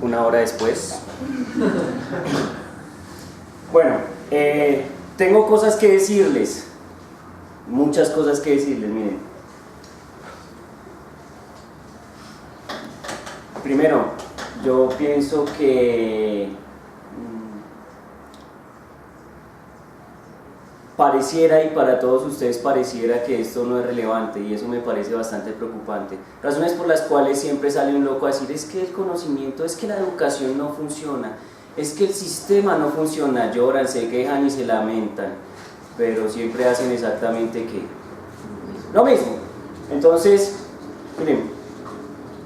Una hora después. Bueno, tengo cosas que decirles, muchas cosas que decirles, miren. Primero, yo pienso que pareciera, y para todos ustedes pareciera, que esto no es relevante, y eso me parece bastante preocupante. Razones por las cuales siempre sale un loco a decir: es que el conocimiento, es que la educación no funciona, es que el sistema no funciona. Lloran, se quejan y se lamentan, pero siempre hacen exactamente lo mismo. Entonces, miren,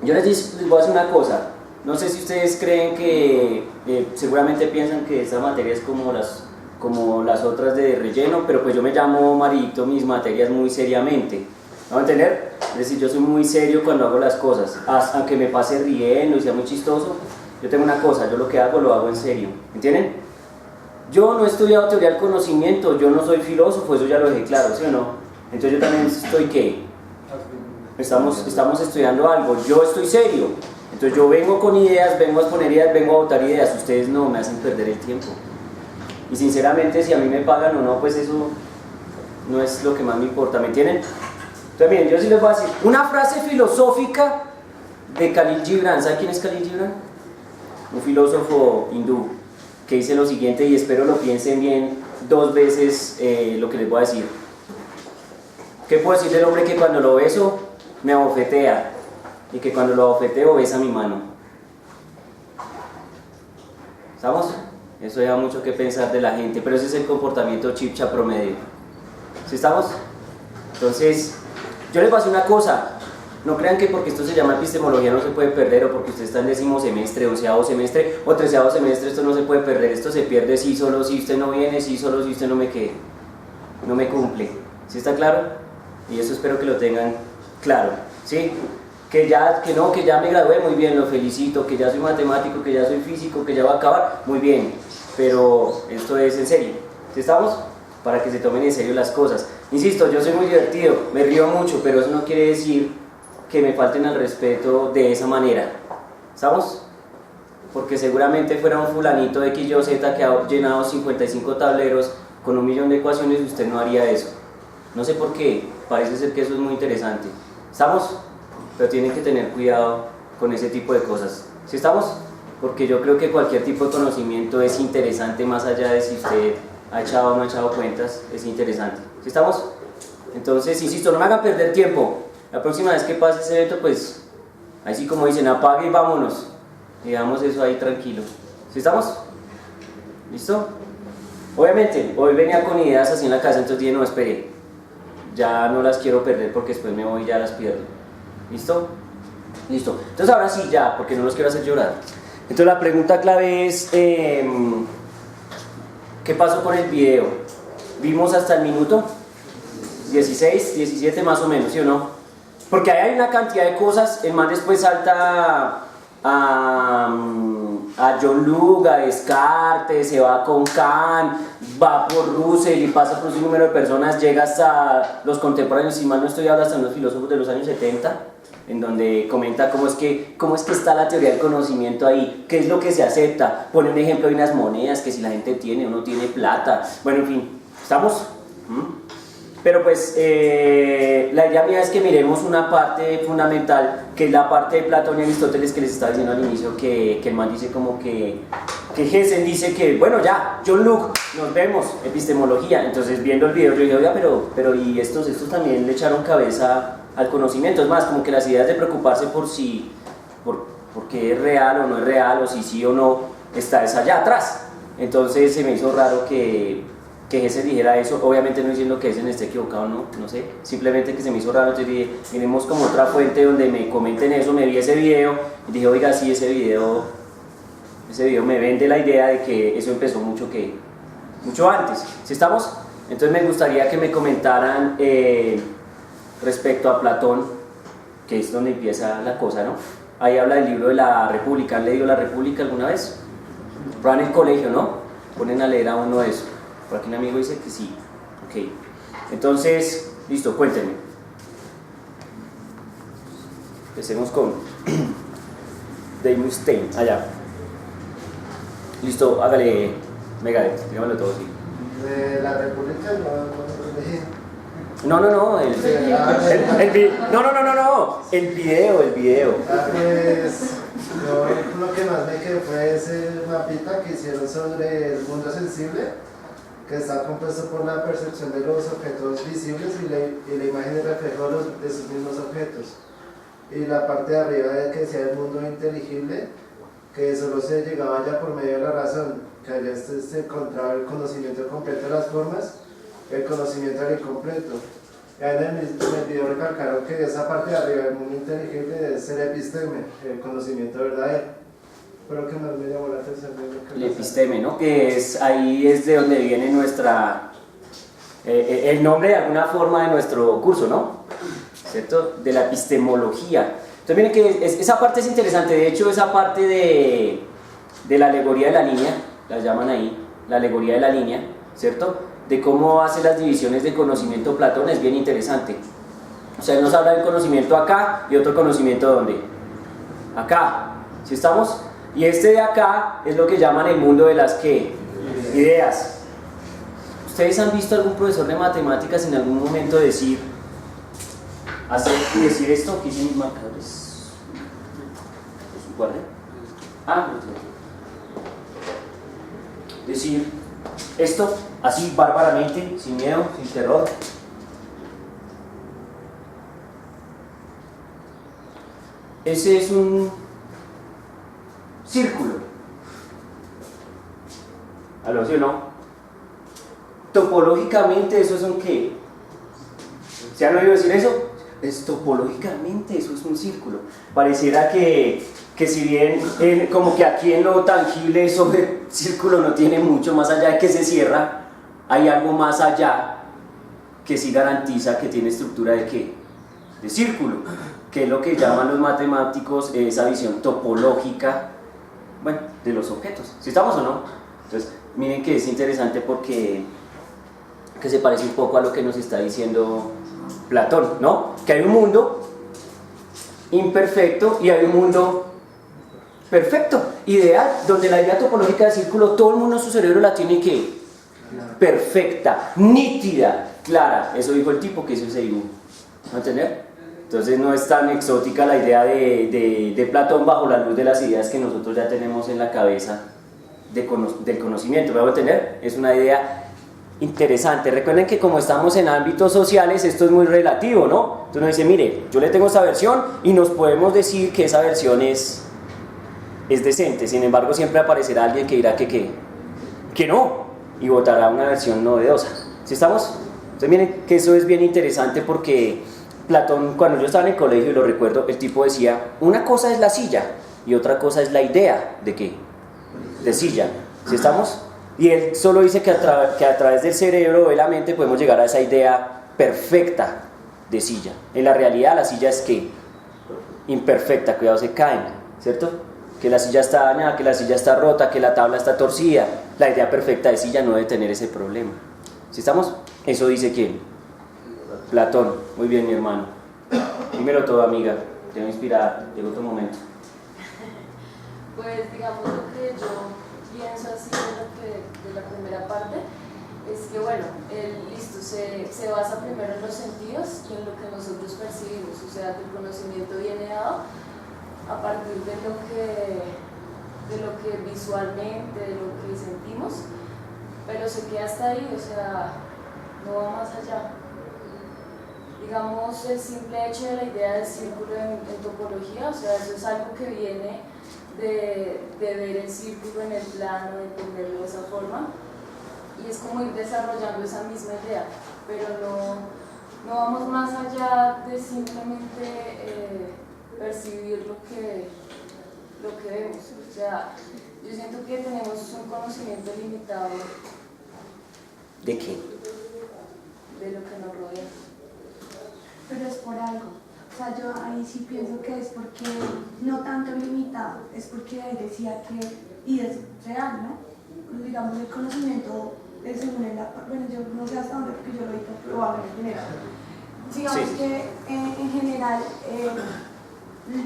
yo les voy a decir una cosa. No sé si ustedes creen que, seguramente piensan que esta materia es como las otras de relleno, pero pues yo me llamo Marito mis materias muy seriamente. ¿Me van a entender? Es decir, yo soy muy serio cuando hago las cosas, aunque me pase riendo y sea muy chistoso. Yo tengo una cosa: yo lo que hago lo hago en serio, ¿entienden? Yo no he estudiado teoría del conocimiento, yo no soy filósofo, eso ya lo dejé claro, ¿sí o no? Entonces yo también estoy, ¿qué? Estamos estudiando algo, yo estoy serio. Entonces yo vengo con ideas, vengo a exponer ideas, vengo a votar ideas. Ustedes no me hacen perder el tiempo. Y sinceramente, si a mí me pagan o no, pues eso no es lo que más me importa, ¿me entienden? Entonces miren, yo sí les voy a decir una frase filosófica de Khalil Gibran. ¿Saben quién es Khalil Gibran? Un filósofo hindú, que dice lo siguiente, y espero lo piensen bien dos veces lo que les voy a decir. ¿Qué puedo decir del hombre que cuando lo beso me abofetea, y que cuando lo abofeteo besa mi mano? ¿Estamos? Eso da mucho que pensar de la gente, pero ese es el comportamiento chipcha promedio. ¿Sí estamos? Entonces, yo les voy a decir una cosa: no crean que porque esto se llama epistemología no se puede perder, o porque usted está en 10º semestre, 11º semestre o 13º semestre esto no se puede perder. Esto se pierde sí solo si usted no viene, sí solo si usted no me cumple. ¿Sí está claro? Y eso espero que lo tengan claro, ¿sí? Que ya me gradué, muy bien, lo felicito. Que ya soy matemático, que ya soy físico, que ya va a acabar, muy bien, pero esto es en serio. ¿Sí estamos? Para que se tomen en serio las cosas. Insisto, yo soy muy divertido, me río mucho, pero eso no quiere decir que me falten al respeto de esa manera. ¿Estamos? Porque seguramente fuera un fulanito X, Y, Z que ha llenado 55 tableros con 1.000.000 de ecuaciones, usted no haría eso. No sé por qué, parece ser que eso es muy interesante. ¿Estamos? Pero tienen que tener cuidado con ese tipo de cosas. ¿Sí estamos? Porque yo creo que cualquier tipo de conocimiento es interesante, más allá de si usted ha echado o no ha echado cuentas, es interesante. ¿Sí estamos? Entonces, insisto, no me hagan perder tiempo. La próxima vez que pase ese evento, pues, ahí sí, como dicen, apague y vámonos. Y dejamos eso ahí tranquilo. ¿Sí estamos? ¿Listo? Obviamente, hoy venía con ideas así en la casa, entonces dije: no, espere, ya no las quiero perder porque después me voy y ya las pierdo. ¿Listo? Listo. Entonces ahora sí, ya, porque no los quiero hacer llorar. Entonces la pregunta clave es, ¿qué pasó con el video? ¿Vimos hasta el minuto 16, 17 más o menos, sí o no? Porque ahí hay una cantidad de cosas. El man después salta a John Luke, a Descartes, se va con Kant, va por Russell y pasa por un número de personas, llega hasta los contemporáneos, si mal no estoy hablando, hasta unos filósofos de los años 70, en donde comenta cómo es que está la teoría del conocimiento ahí, qué es lo que se acepta, pone un ejemplo de unas monedas, que si la gente tiene o no tiene plata, bueno, en fin, ¿estamos? Pero pues la idea mía es que miremos una parte fundamental, que es la parte de Platón y Aristóteles, que les estaba diciendo al inicio, que el man dice como que Gessen dice que, bueno, ya, John Luke, nos vemos, epistemología. Entonces, viendo el video, yo dije: oiga, pero y estos también le echaron cabeza al conocimiento. Es más, como que las ideas de preocuparse por qué es real o no es real, o si sí o no, está esa allá atrás. Entonces se me hizo raro que Gessen dijera eso, obviamente no diciendo que Gessen esté equivocado, no sé, simplemente que se me hizo raro. Entonces dije: miremos como otra fuente donde me comenten eso. Me vi ese video y dije: oiga, sí, ese video me vende la idea de que eso empezó mucho antes. ¿Sí estamos? Entonces me gustaría que me comentaran respecto a Platón, que es donde empieza la cosa, ¿no? Ahí habla del libro de la República. ¿Han leído la República alguna vez? Pero en el colegio, ¿no? Ponen a leer a uno eso. Por aquí un amigo dice que sí. Ok. Entonces, listo, cuéntenme. Empecemos con Demosthenes. Allá. Listo, hágale, Megadeth, dígamelo todo, sí. De la República no leí. No, no, el video. Pues yo lo que más me quedó fue ese mapita que hicieron sobre el mundo sensible, que está compuesto por la percepción de los objetos visibles y la imagen de reflejo de esos mismos objetos. Y la parte de arriba que decía el mundo inteligible, que solo se llegaba ya por medio de la razón, que allá se encontraba el conocimiento completo de las formas, el conocimiento era incompleto. En el video recalcaron que esa parte de arriba del mundo inteligible es el episteme, el conocimiento verdadero. Pero que más me llamó la atención de lo que el episteme, ¿no? Que es, ahí es de donde viene nuestra, el nombre de alguna forma de nuestro curso, ¿no? ¿Cierto? De la epistemología. Entonces miren que esa parte es interesante, de hecho esa parte de la alegoría de la línea, la llaman ahí, la alegoría de la línea, ¿cierto? De cómo hace las divisiones de conocimiento Platón es bien interesante. O sea, él nos habla del conocimiento acá y otro conocimiento ¿dónde? Acá, ¿sí estamos? Y este de acá es lo que llaman el mundo de las ¿qué? Ideas. ¿Ustedes han visto algún profesor de matemáticas en algún momento decir, hacer y decir esto? ¿Qué dicen mis marcadores? ¿Guarden? Ah, decir esto así bárbaramente, sin miedo, sin terror. Ese es un círculo. ¿Aló, sí o no? Topológicamente, ¿eso es un qué? ¿Se han oído decir eso? Topológicamente, eso es un círculo. Pareciera que si bien como que aquí en lo tangible eso de círculo no tiene mucho, más allá de que se cierra, hay algo más allá que sí garantiza que tiene estructura de ¿qué? De círculo, que es lo que llaman los matemáticos esa visión topológica, bueno, de los objetos. ¿Sí estamos o no? Entonces, miren que es interesante porque que se parece un poco a lo que nos está diciendo Platón, ¿no? Que hay un mundo imperfecto y hay un mundo perfecto, ideal, donde la idea topológica del círculo, todo el mundo en su cerebro la tiene que perfecta, nítida, clara. Eso dijo el tipo que hizo ese dibujo. ¿No entender? Entonces no es tan exótica la idea de Platón bajo la luz de las ideas que nosotros ya tenemos en la cabeza del conocimiento. ¿Me voy a entender? Es una idea interesante. Recuerden que como estamos en ámbitos sociales, esto es muy relativo, ¿no? Entonces uno dice, mire, yo le tengo esta versión y nos podemos decir que esa versión es decente. Sin embargo, siempre aparecerá alguien que dirá que no, y votará una versión novedosa. ¿Sí estamos? Entonces miren que eso es bien interesante porque Platón, cuando yo estaba en el colegio y lo recuerdo, el tipo decía, una cosa es la silla y otra cosa es la idea de ¿qué? De silla. ¿Sí estamos? Y él solo dice que a través del cerebro o de la mente podemos llegar a esa idea perfecta de silla. En la realidad la silla es ¿qué? Imperfecta, cuidado, se caen, ¿cierto? Que la silla está dañada, que la silla está rota, que la tabla está torcida. La idea perfecta de silla no debe tener ese problema. ¿Sí estamos? Eso dice ¿quién? Platón. Muy bien, mi hermano. Dímelo todo, amiga. Te voy a inspirar. Llegó tu momento. Pues digamos lo que yo pienso así de la primera parte es que bueno, listo, se basa primero en los sentidos y en lo que nosotros percibimos, o sea que el conocimiento viene dado a partir de lo que visualmente, de lo que sentimos, pero se queda hasta ahí, o sea, no va más allá. Digamos, el simple hecho de la idea del círculo en topología, o sea, eso es algo que viene de ver el círculo en el plano, de entenderlo de esa forma, y es como ir desarrollando esa misma idea, pero no vamos más allá de simplemente percibir lo que vemos. O sea, yo siento que tenemos un conocimiento limitado. ¿De qué? De lo que nos rodea. Pero es por algo. O sea, yo ahí sí pienso que es porque no tanto limitado, es porque él decía que, y es real, ¿no? Pues digamos, el conocimiento es según el, bueno, yo no sé hasta dónde porque yo lo he probado en general. Digamos Sí. que en general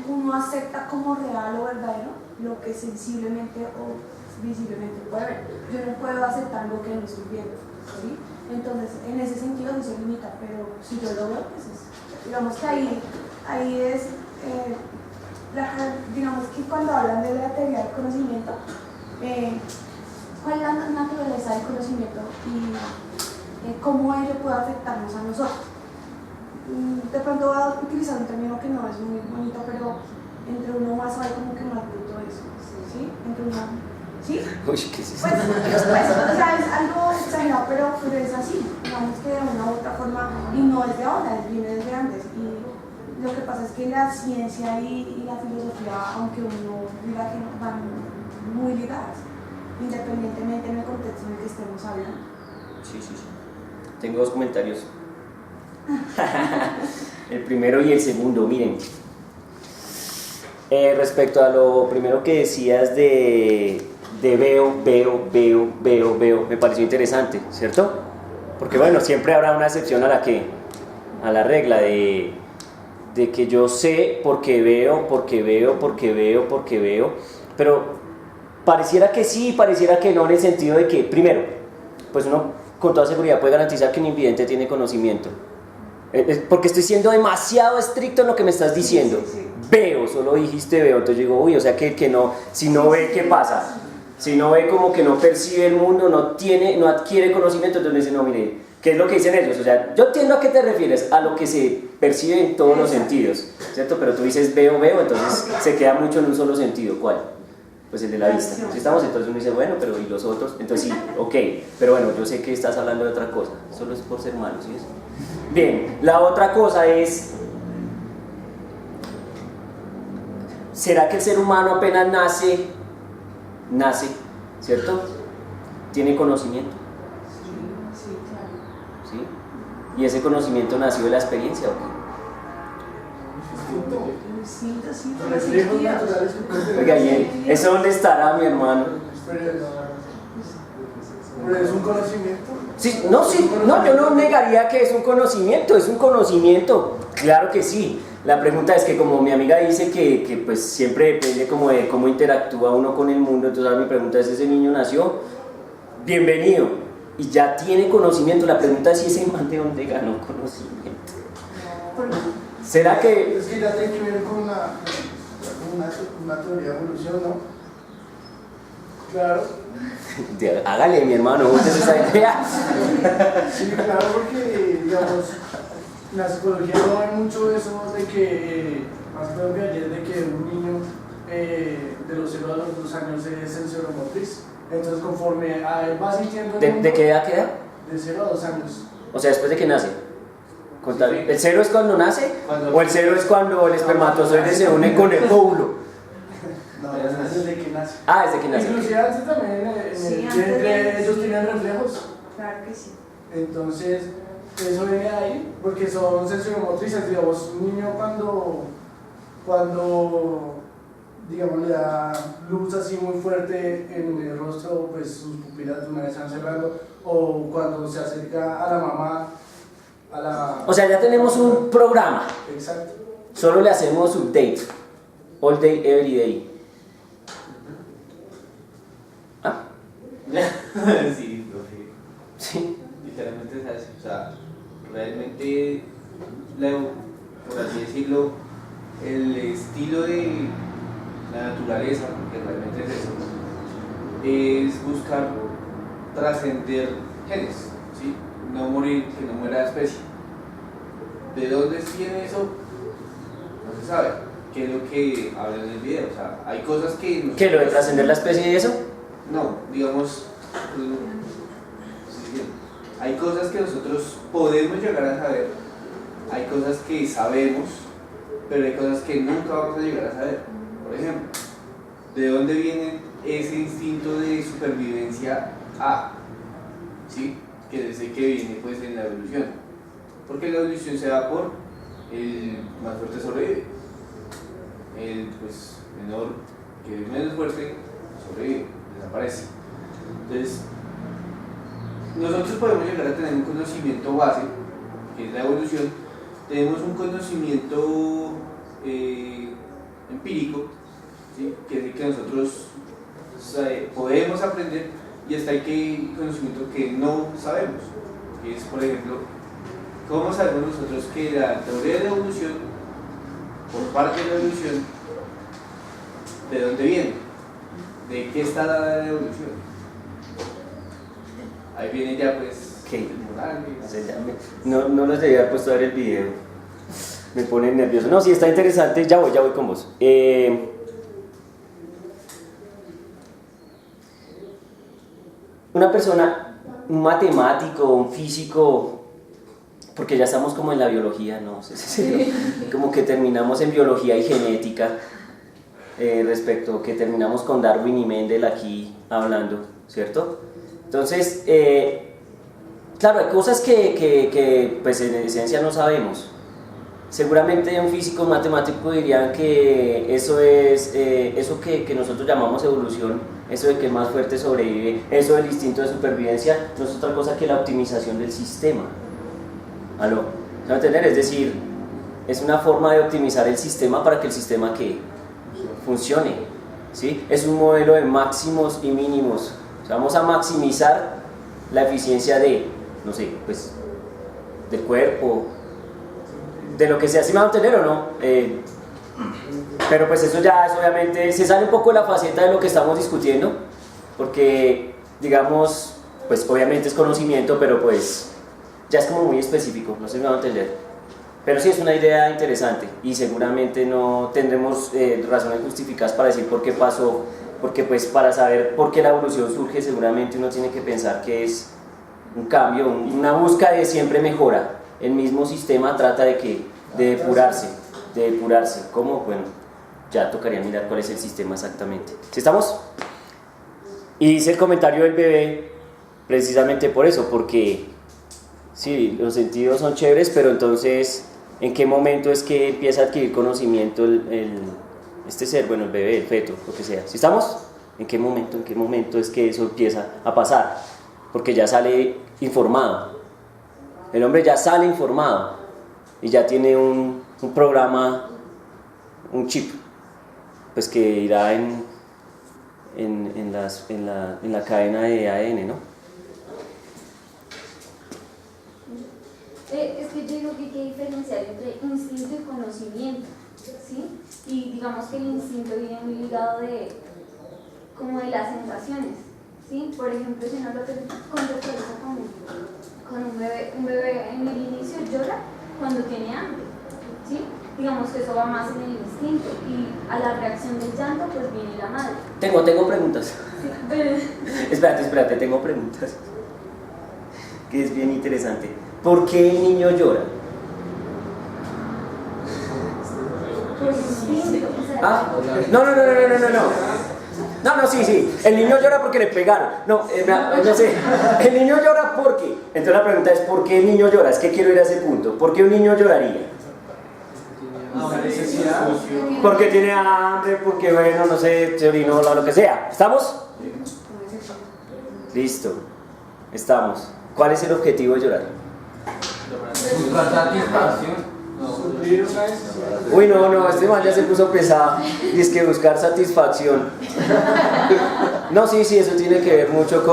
uno acepta como real o verdadero lo que sensiblemente o visiblemente puede ver. Yo no puedo aceptar algo que no estoy viendo, ¿sí? Entonces, en ese sentido no se limita, pero si yo lo veo, pues digamos que ahí es, digamos que cuando hablan de la teoría del conocimiento, cuál es la naturaleza del conocimiento y cómo ello puede afectarnos a nosotros. De pronto voy a utilizar un término que no es muy bonito, pero entre uno más sabe como que más bruto es, ¿sí? Entre uno, ¿sí? Uy, ¿qué es eso? Pues, o sea, es algo exagerado, pero es así, digamos que de una u otra forma, y no es de ahora, viene desde antes. Y lo que pasa es que la ciencia y la filosofía, aunque uno diga que no, van muy ligadas, independientemente en el contexto en el que estemos hablando. Sí. Tengo dos comentarios. El primero y el segundo, miren. Respecto a lo primero que decías de veo, me pareció interesante, ¿cierto? Porque bueno, siempre habrá una excepción a la regla de que yo sé porque veo, pero pareciera que sí, pareciera que no, en el sentido de que, primero, pues uno con toda seguridad puede garantizar que un invidente tiene conocimiento. Porque estoy siendo demasiado estricto en lo que me estás diciendo. Sí. Veo, solo dijiste veo, entonces yo digo, uy, o sea que no, si no ve, ¿qué pasa? Si no ve, como que no percibe el mundo, no adquiere conocimiento, entonces me dice, no, mire, ¿qué es lo que dicen ellos? O sea, yo entiendo a qué te refieres, a lo que se percibe en todos los sentidos, ¿cierto? Pero tú dices veo, entonces se queda mucho en un solo sentido, ¿cuál? Pues el de la vista. Si estamos, entonces uno dice, bueno, pero ¿y los otros? Entonces sí, ok, pero bueno, yo sé que estás hablando de otra cosa, solo es por ser malo, ¿sí? Bien, la otra cosa es, ¿será que el ser humano apenas nace, ¿cierto? ¿Tiene conocimiento? Sí, claro. ¿Sí? ¿Y ese conocimiento nació de la experiencia o qué? Sí, Reflejos naturales que pueden tener. Oiga, ¿y eso dónde estará, mi hermano? Pero es un conocimiento. Sí, no, yo no negaría que es un conocimiento, claro que sí. La pregunta es que como mi amiga dice que pues siempre depende como de cómo interactúa uno con el mundo, entonces ahora mi pregunta es, ¿ese niño nació? Bienvenido, y ya tiene conocimiento, la pregunta es si ese man de dónde ganó conocimiento. ¿Será que...? Es que ya tiene que ver con una teoría de evolución, ¿no? Claro. Hágale, mi hermano, ¿usted esa idea? Sí, claro, porque, digamos, en la psicología no hay mucho eso de que, más creo que ayer, de que un niño de los 0 a los 2 años es sensoromotriz. Entonces, conforme va sintiendo el mundo, ¿De qué edad queda? De 0 a 2 años. O sea, después de que nace. ¿El 0 es cuando nace? ¿O el 0 es cuando el espermatozoide se une con el óvulo? No, desde que nace. Ah, desde que nace. Inclusive antes también, Sí, entre ellos tienen reflejos. Claro que sí. Entonces, eso viene de ahí, porque son sensorimotrices. Digamos, un niño cuando digamos, le da luz así muy fuerte en el rostro, pues sus pupilas de una vez se van cerrando, o cuando se acerca a la mamá, O sea, ya tenemos un programa. Exacto. Solo le hacemos update. All day, every day. ¿Ah? Sí, profe. Sí. Literalmente es así. O sea, realmente, por así decirlo, el estilo de la naturaleza, que realmente es eso, es buscar trascender genes, ¿sí? No morir, que no muera la especie. ¿De dónde viene eso? No se sabe. ¿Qué es lo que hablan en el video? O sea, hay cosas que... ¿Qué, lo de trascender la especie y eso? No, digamos, hay cosas que nosotros podemos llegar a saber, hay cosas que sabemos, pero hay cosas que nunca vamos a llegar a saber. Por ejemplo, ¿de dónde viene ese instinto de supervivencia A? ¿Sí? Que desde que viene pues en la evolución. Porque la evolución se da por el más fuerte sobrevive, el pues menor, que es menos fuerte, sobrevive, desaparece. Entonces, nosotros podemos llegar a tener un conocimiento base, que es la evolución. Tenemos un conocimiento empírico, ¿sí? Que es el que nosotros podemos aprender, y hasta hay que conocimiento que no sabemos, que es, por ejemplo, ¿cómo sabemos nosotros que la teoría de la evolución, por parte de la evolución, de dónde viene? ¿De qué está la evolución? Ahí viene ya pues ¿Qué? Morales. No los debía haber puesto a ver el video. Me pone nervioso. No, sí, está interesante. Ya voy con vos. Una persona, un matemático, un físico, porque ya estamos como en la biología, ¿no? Sí. Como que terminamos en biología y genética, respecto que terminamos con Darwin y Mendel aquí hablando, ¿cierto? Entonces, claro, hay cosas que pues en esencia no sabemos. Seguramente un físico, un matemático dirían que eso es, eso que nosotros llamamos evolución, eso de que el más fuerte sobrevive, eso del instinto de supervivencia, no es otra cosa que la optimización del sistema. ¿Aló? ¿Se va a entender? Es decir, es una forma de optimizar el sistema para que el sistema que funcione, ¿sí? Es un modelo de máximos y mínimos. O sea, vamos a maximizar la eficiencia de, no sé, pues, del cuerpo, de lo que sea, ¿sí me van a entender o no? Pero pues eso ya es, obviamente, se sale un poco de la faceta de lo que estamos discutiendo, porque, digamos, pues obviamente es conocimiento, pero pues ya es como muy específico, no sé si me van a entender. Pero sí es una idea interesante y seguramente no tendremos razones justificadas para decir por qué pasó, porque pues para saber por qué la evolución surge seguramente uno tiene que pensar que es un cambio, una búsqueda de siempre mejora. El mismo sistema trata de depurarse. ¿Cómo? Bueno, ya tocaría mirar cuál es el sistema exactamente. ¿Sí estamos? Y dice el comentario del bebé precisamente por eso, porque sí, los sentidos son chéveres, pero entonces, ¿en qué momento es que empieza a adquirir conocimiento este ser, bueno, el bebé, el feto, lo que sea? ¿Sí estamos? ¿En qué momento es que eso empieza a pasar? Porque ya sale informado. El hombre ya sale informado y ya tiene un programa, un chip, pues que irá en la cadena de ADN, ¿no? Es que yo digo que hay que diferenciar entre instinto y conocimiento, ¿sí? Y digamos que el instinto viene muy ligado como de las sensaciones, ¿sí? Por ejemplo, si uno lo contextualiza con un bebé en el inicio llora cuando tiene hambre, ¿sí? Digamos que eso va más en el instinto y a la reacción del llanto pues viene la madre. Tengo preguntas. Sí, pero... Espérate, tengo preguntas. Que es bien interesante. ¿Por qué el niño llora? Por instinto, o sea... No, sí. El niño llora porque le pegaron. No sé. El niño llora porque. Entonces la pregunta es: ¿por qué el niño llora? Es que quiero ir a ese punto. ¿Por qué un niño lloraría? Porque tiene hambre, porque, bueno, no sé, se orinó, lo que sea. ¿Estamos? Listo. Estamos. ¿Cuál es el objetivo de llorar? Buscar satisfacción. Uy, no, este man ya se puso pesado. Y es que buscar satisfacción. No, sí, eso tiene que ver mucho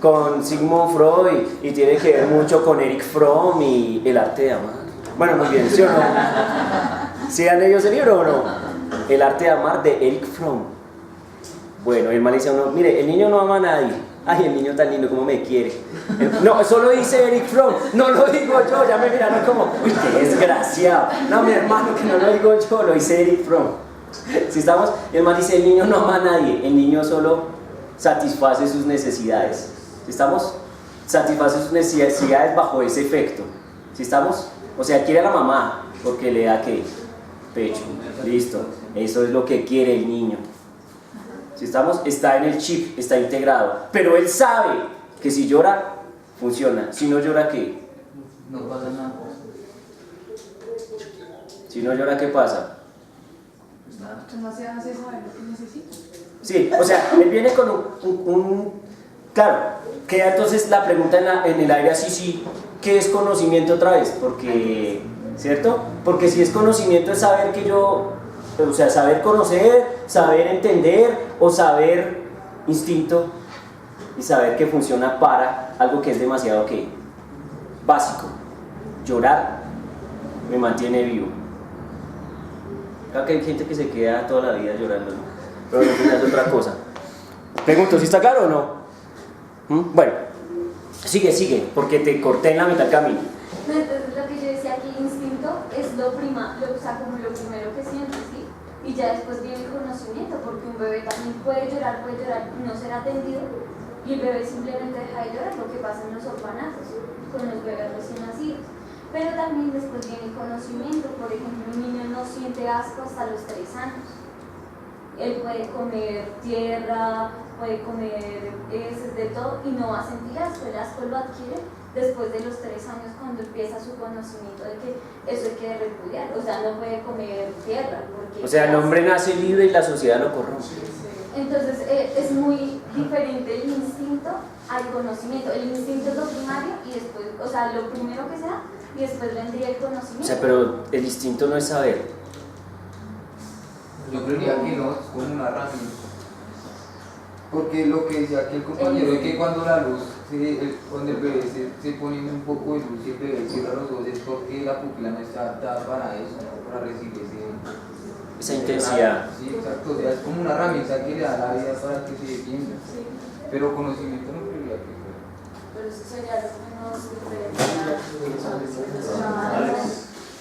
con Sigmund Freud y tiene que ver mucho con Erich Fromm y el arte de amar. Bueno, muy bien, ¿sí o no? ¿Sí han leído ese libro o no? El arte de amar de Erich Fromm. Bueno, el man dice a uno: mire, el niño no ama a nadie. Ay, el niño tan lindo, cómo me quiere. No, eso lo dice Erich Fromm, no lo digo yo. Ya me miraron como: uy, qué desgraciado. No, mi hermano, que no lo digo yo, lo dice Erich Fromm. ¿Sí estamos? El man dice: el niño no ama a nadie, el niño solo satisface sus necesidades. ¿Sí estamos? Satisface sus necesidades bajo ese efecto. ¿Sí estamos? O sea, quiere a la mamá porque le da, ¿qué? Pecho. Listo. Eso es lo que quiere el niño. Si estamos, está en el chip, está integrado, pero él sabe que si llora, funciona. Si no llora, ¿qué? No pasa nada. Si no llora, ¿qué pasa? No se hace saber lo que necesita. Sí, o sea, él viene con claro, queda entonces la pregunta en el aire así, sí, ¿qué es conocimiento otra vez? Porque, ¿cierto? Porque si es conocimiento es saber que yo, o sea, saber conocer, saber entender o saber instinto y saber que funciona para algo que es demasiado básico. Llorar me mantiene vivo. Claro que hay gente que se queda toda la vida llorando, ¿no? Pero no es otra cosa. Pregunto, ¿si está claro o no? Bueno, sigue, porque te corté en la mitad del camino. No, entonces lo que yo decía que el instinto es o sea, como lo primero que sientes, ¿sí? Y ya después viene el conocimiento, porque un bebé también puede llorar y no ser atendido, y el bebé simplemente deja de llorar, lo que pasa en los orfanatos con los bebés recién nacidos. Pero también después viene el conocimiento. Por ejemplo, un niño no siente asco hasta los 3 años. Él puede comer tierra, puede comer heces, de todo, y no va a sentir asco. El asco lo adquiere después de los 3 años, cuando empieza su conocimiento de que eso hay que repudiar. O sea, no puede comer tierra. Porque o sea, el hombre nace libre y la sociedad lo corrompe. Entonces es muy diferente el instinto al conocimiento. El instinto es lo primario y después, o sea, lo primero que se da y después vendría el conocimiento. O sea, pero el instinto no es saber. Yo creería que no, es como una herramienta. Porque lo que decía aquí el compañero es que cuando la luz, cuando el bebé se pone un poco de luz y el bebé cierra los ojos, es porque la pupila no está adaptada para eso, ¿no? Para recibir esa intensidad. Sí, exacto, o sea, es como una herramienta que le da la vida para que se defienda. Sí. Pero conocimiento no creería que fuera. Pero eso sería lo que nos diferencia.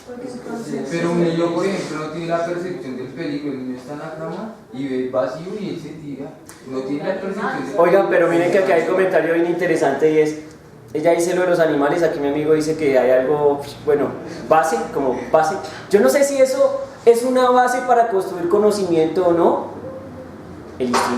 Porque entonces... Pero un niño, por ejemplo, no tiene la percepción del peligro. El niño está en la cama y ve vacío y él se tira. No tiene la percepción del Oigan, pero miren que acá hay un comentario bien interesante y es, ella dice lo de los animales, aquí mi amigo dice que hay algo, bueno, base. Yo no sé si eso es una base para construir conocimiento o no. El instinto